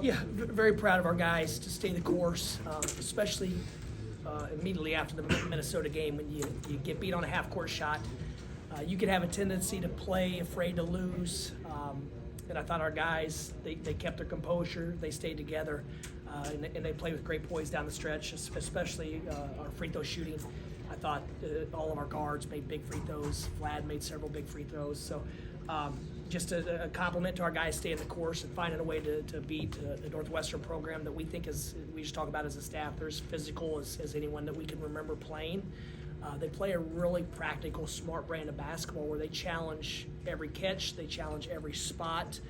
Yeah, very proud of our guys to stay the course, especially immediately after the Minnesota game when you get beat on a half-court shot. You can have a tendency to play afraid to lose, and I thought our guys, they kept their composure, they stayed together, and they played with great poise down the stretch, especially our free throw shooting. I thought all of our guards made big free throws. Vlad made several big free throws. So just a compliment to our guys staying the course and finding a way to beat the Northwestern program that we think is, we just talk about as a staff, they're as physical as anyone that we can remember playing. They play a really practical, smart brand of basketball where they challenge every catch, they challenge every spot,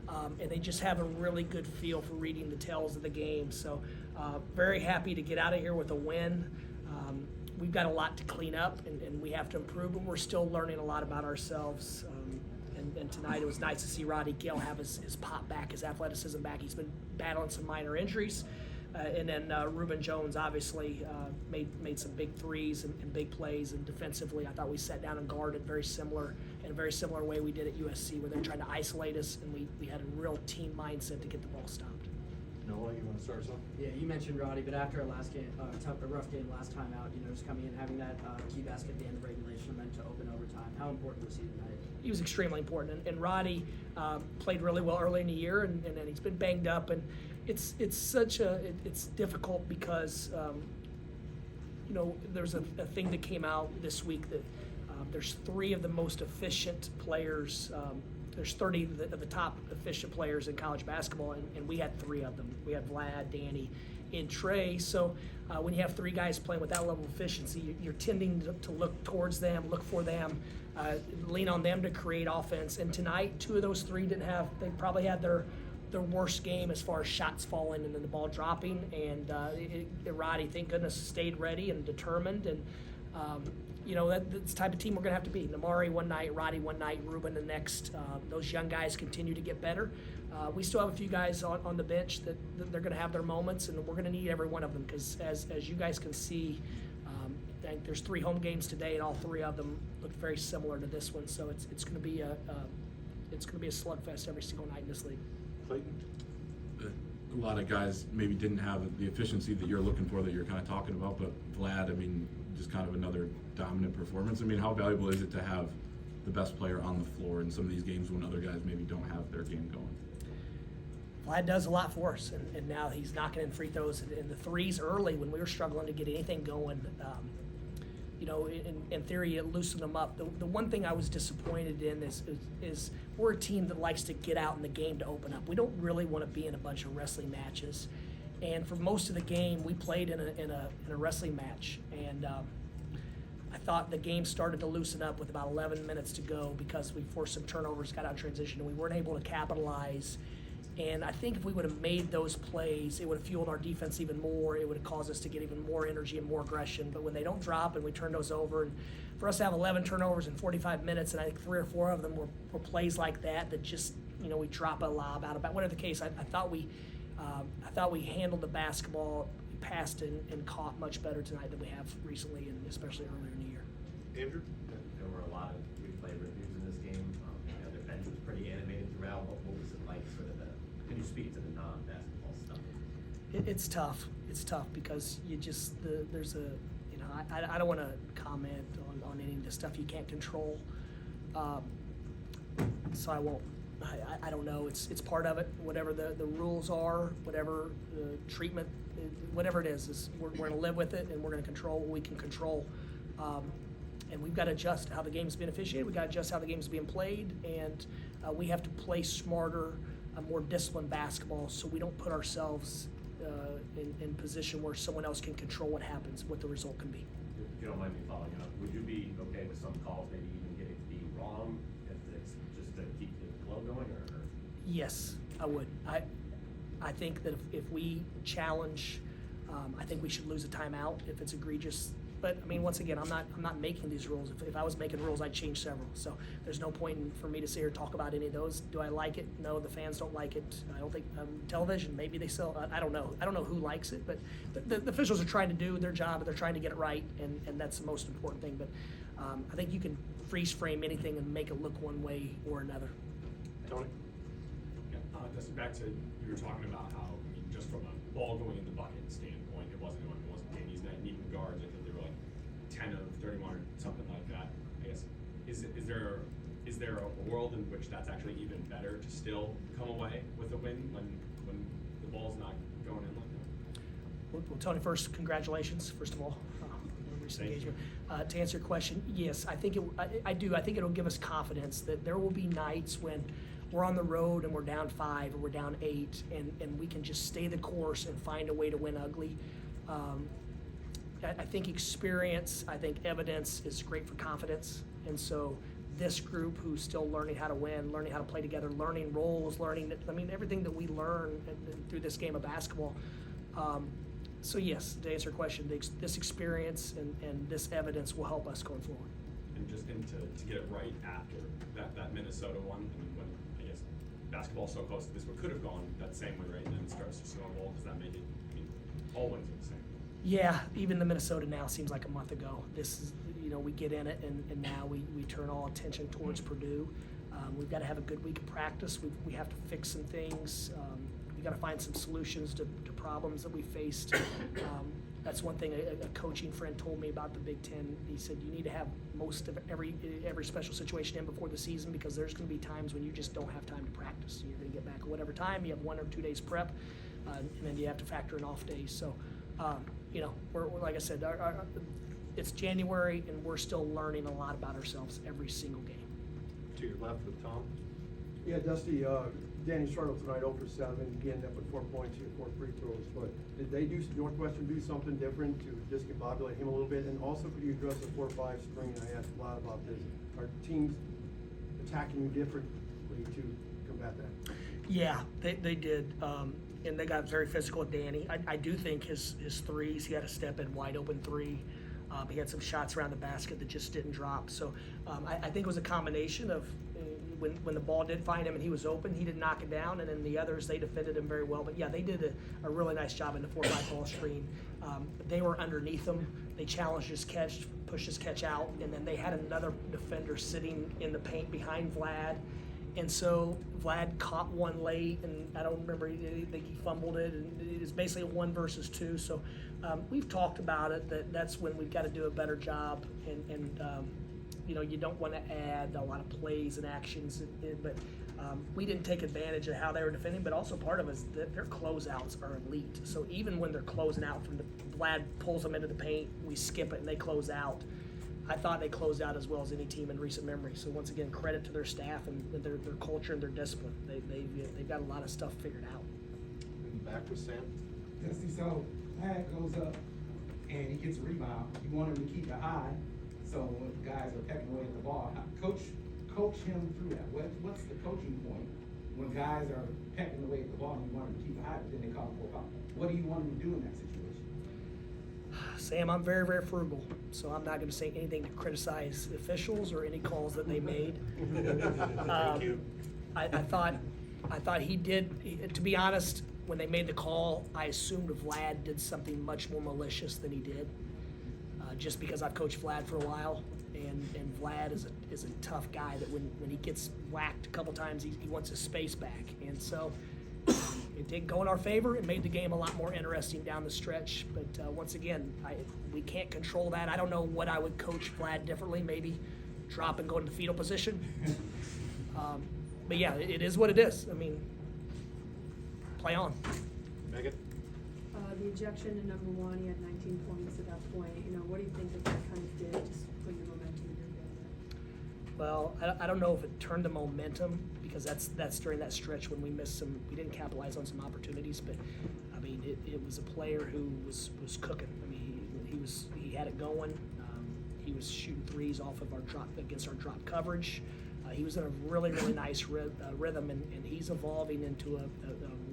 and they just have a really good feel for reading the tells of the game. So very happy to get out of here with a win. We've got a lot to clean up and we have to improve, but we're still learning a lot about ourselves. And tonight it was nice to see Roddy Gale have his pop back, his athleticism back. He's been battling some minor injuries. And then Reuben Jones obviously made some big threes and big plays. And defensively, I thought we sat down and guarded in a very similar way we did at USC, where they're trying to isolate us, and we had a real team mindset to get the ball stopped. Noah, you want to start something? Yeah, you mentioned Roddy, but after a rough game last time out, just coming in, having that key basket at the end of regulation and then to open overtime, how important was he tonight? He was extremely important, and Roddy played really well early in the year, and then he's been banged up, and it's difficult because there's a thing that came out this week that there's 3 of the most efficient players. There's 30 of the top efficient players in college basketball, and we had 3 of them. We had Vlad, Danny, and Trey. So when you have 3 guys playing with that level of efficiency, you're tending to look towards them, look for them, lean on them to create offense. And tonight, 2 of those 3 they probably had their worst game as far as shots falling and then the ball dropping. And Roddy, thank goodness, stayed ready and determined. And that's the type of team we're going to have to be. Namari one night, Roddy one night, Reuben the next. Those young guys continue to get better. We still have a few guys on the bench that they're going to have their moments, and we're going to need every one of them because, as you guys can see, I think there's 3 home games today, and all 3 of them look very similar to this one. So it's going to be a slugfest every single night in this league. Clayton? A lot of guys maybe didn't have the efficiency that you're looking for, that you're kind of talking about, but Vlad, just kind of another dominant performance. How valuable is it to have the best player on the floor in some of these games when other guys maybe don't have their game going? Vlad does a lot for us, and now he's knocking in free throws and the threes early when we were struggling to get anything going. In theory, it loosened them up. The one thing I was disappointed in is we're a team that likes to get out in the game to open up. We don't really want to be in a bunch of wrestling matches. And for most of the game, we played in a wrestling match. And I thought the game started to loosen up with about 11 minutes to go because we forced some turnovers, got out in transition, and we weren't able to capitalize. And I think if we would have made those plays, it would have fueled our defense even more. It would have caused us to get even more energy and more aggression. But when they don't drop and we turn those over, and for us to have 11 turnovers in 45 minutes, and I think 3 or 4 of them were plays like that just, we drop a lob out of whatever the case. I thought we handled the basketball, passed and caught much better tonight than we have recently, and especially earlier in the year. Andrew? There were a lot of replay reviews in this game. Their bench was pretty animated throughout. What was it like, can you speak to the non-basketball stuff? It's tough. It's tough because there's a, I don't want to comment on any of the stuff you can't control. So I won't. I don't know. It's part of it. Whatever the rules are, whatever the treatment, whatever it is we're going to live with it, and we're going to control what we can control. And we've got to adjust how the game's being officiated. We've got to adjust how the game's being played, and we have to play smarter, a more disciplined basketball, so we don't put ourselves in position where someone else can control what happens, what the result can be. If you don't mind me following up, would you be okay with some calls maybe even getting to be wrong if it's just to keep the flow going, or? Yes, I would. I think that if we challenge, I think we should lose a timeout if it's egregious. But once again, I'm not making these rules. If I was making rules, I'd change several. So there's no point for me to sit here and talk about any of those. Do I like it? No, the fans don't like it. I don't think television. Maybe they still. I don't know. I don't know who likes it, but the officials are trying to do their job. They're trying to get it right, and that's the most important thing. But I think you can freeze frame anything and make it look one way or another. Tony? Just back to, you were talking about how, I mean, just from a ball going in the bucket standpoint, it wasn't Danny's night, and even guards, I think they were like 10 of 31 or something like that. I guess, is there a world in which that's actually even better to still come away with a win when the ball's not going in like that? Well, Tony, first, congratulations, first of all, on the recent Thank you. engagement. To answer your question, yes, I think I do. I think it'll give us confidence that there will be nights when we're on the road and we're down 5 or we're down 8, and we can just stay the course and find a way to win ugly. I think experience, I think evidence is great for confidence, and so this group who's still learning how to win, learning how to play together, learning roles, everything that we learn through this game of basketball. So yes, to answer your question, this experience and this evidence will help us going forward. And just to get it right after that Minnesota one, and when I guess basketball's so close to this, what could have gone that same way, right? And then it starts to snowball. Does that make it? I mean, all wins are the same. Yeah, even the Minnesota now seems like a month ago. This is, we get in it, and now we turn all attention towards Purdue. We've got to have a good week of practice. We have to fix some things. We got to find some solutions to problems that we faced. That's one thing a coaching friend told me about the Big Ten. He said you need to have most of every special situation in before the season, because there's going to be times when you just don't have time to practice. You're going to get back at whatever time. You have 1 or 2 days prep, and then you have to factor in off days. So, we're like I said, it's January, and we're still learning a lot about ourselves every single game. To your left with Tom. Yeah, Dusty, Danny struggled tonight 0 for 7, again, up with 4 points, he had 4 free throws, but did Northwestern do something different to discombobulate him a little bit? And also, could you address the 4-5 screen? I asked a lot about this. Are teams attacking you differently to combat that? Yeah, they did, and they got very physical with Danny. I do think his threes, he had a step in wide open 3. He had some shots around the basket that just didn't drop. So I think it was a combination of when the ball did find him and he was open, he didn't knock it down, and then the others, they defended him very well. But yeah, they did a really nice job in the 4-5 ball screen. They were underneath him. They challenged his catch, pushed his catch out, and then they had another defender sitting in the paint behind Vlad. And so Vlad caught one late, and I don't remember, I think he fumbled it, and it was basically a 1 versus 2. So we've talked about it, that's when we've got to do a better job, and you don't want to add a lot of plays and actions, but we didn't take advantage of how they were defending, but also part of it is that their closeouts are elite. So even when they're closing out Vlad pulls them into the paint, we skip it and they close out. I thought they closed out as well as any team in recent memory. So once again, credit to their staff and their culture and their discipline. They've got a lot of stuff figured out. And back with Sam. Dusty, so Vlad goes up and he gets a rebound. You want him to keep it high, so when guys are pecking away at the ball, coach him through that. What's the coaching point when guys are pecking away at the ball and you want him to keep it high, but then they call for a foul? What do you want him to do in that situation? Sam, I'm very, very frugal, so I'm not going to say anything to criticize officials or any calls that they made. Thank you. I thought he did. To be honest, when they made the call, I assumed Vlad did something much more malicious than he did. Just because I've coached Vlad for a while, and Vlad is a tough guy that when he gets whacked a couple times, he wants his space back, and so. It did go in our favor. It made the game a lot more interesting down the stretch. But once again, we can't control that. I don't know what I would coach Vlad differently. Maybe drop and go into fetal position. But yeah, it is what it is. I mean, play on. Megan. The ejection in number 1, he had 19 points at that point. What do you think that kind of did, just putting the momentum in your favor? Well, I don't know if it turned the momentum, because that's during that stretch when we didn't capitalize on some opportunities. But I mean, it was a player who was cooking. I mean, he had it going. He was shooting threes off of against our drop coverage. He was in a really, really nice rhythm, and he's evolving into a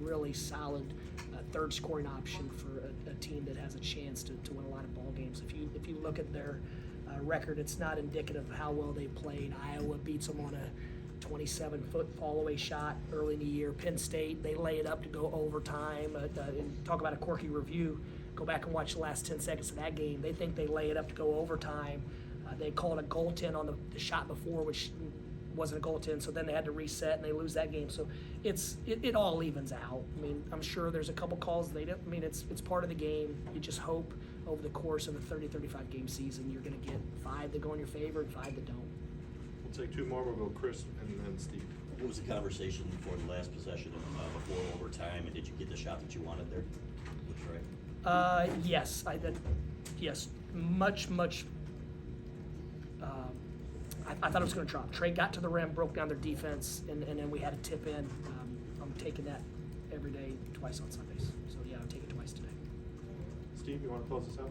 really solid third scoring option for a team that has a chance to win a lot of ball games. If you look at their record, it's not indicative of how well they played. Iowa beats them on a 27-foot fall-away shot early in the year. Penn State, they lay it up to go overtime. And talk about a quirky review. Go back and watch the last 10 seconds of that game. They think they lay it up to go overtime. They call it a goaltend on the shot before, which wasn't a goaltend, so then they had to reset and they lose that game. So it all evens out. I mean, I'm sure there's a couple calls they didn't. I mean, it's part of the game. You just hope over the course of a 30-35 game season you're going to get 5 that go in your favor and 5 that don't. We'll take 2 more, we'll go Chris and then Steve. What was the conversation before the last possession, before overtime, and did you get the shot that you wanted there with Trey? Yes, yes, much. I thought it was going to drop. Trey got to the rim, broke down their defense, and then we had a tip in. I'm taking that every day, twice on Sundays. So yeah, I'll take it twice today. Steve, you want to close this out?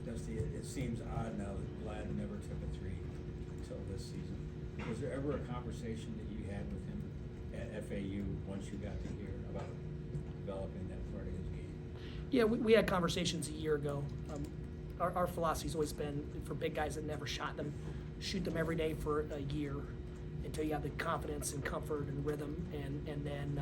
Dusty, it seems odd now that Vlad never took a 3 until this season. Was there ever a conversation that you had with him at FAU once you got to hear about developing that part of his game? Yeah, we had conversations a year ago. Our philosophy's always been for big guys that never shot them, shoot them every day for a year until you have the confidence and comfort and rhythm, and then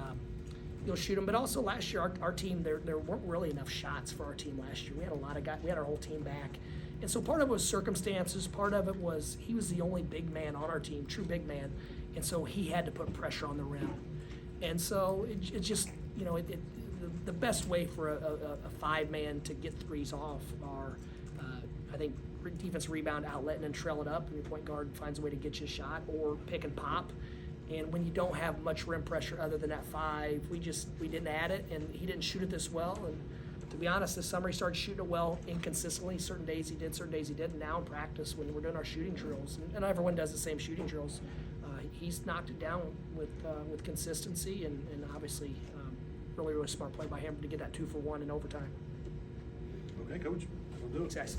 you'll shoot them. But also last year, our team, there weren't really enough shots for our team last year. We had a lot of guys. We had our whole team back. And so part of it was circumstances. Part of it was he was the only big man on our team, true big man. And so he had to put pressure on the rim. And so it just, the best way for a 5-man to get threes off are, I think, defense rebound, outlet, and then trail it up, and your point guard finds a way to get you a shot, or pick and pop. And when you don't have much rim pressure other than that 5, we didn't add it, and he didn't shoot it this well. And to be honest, this summer he started shooting it well inconsistently. Certain days he did, certain days he didn't. Now in practice, when we're doing our shooting drills, and everyone does the same shooting drills, he's knocked it down with consistency, and obviously really smart play by him to get that 2-for-1 in overtime. Okay, Coach, we'll do it. Thanks, guys.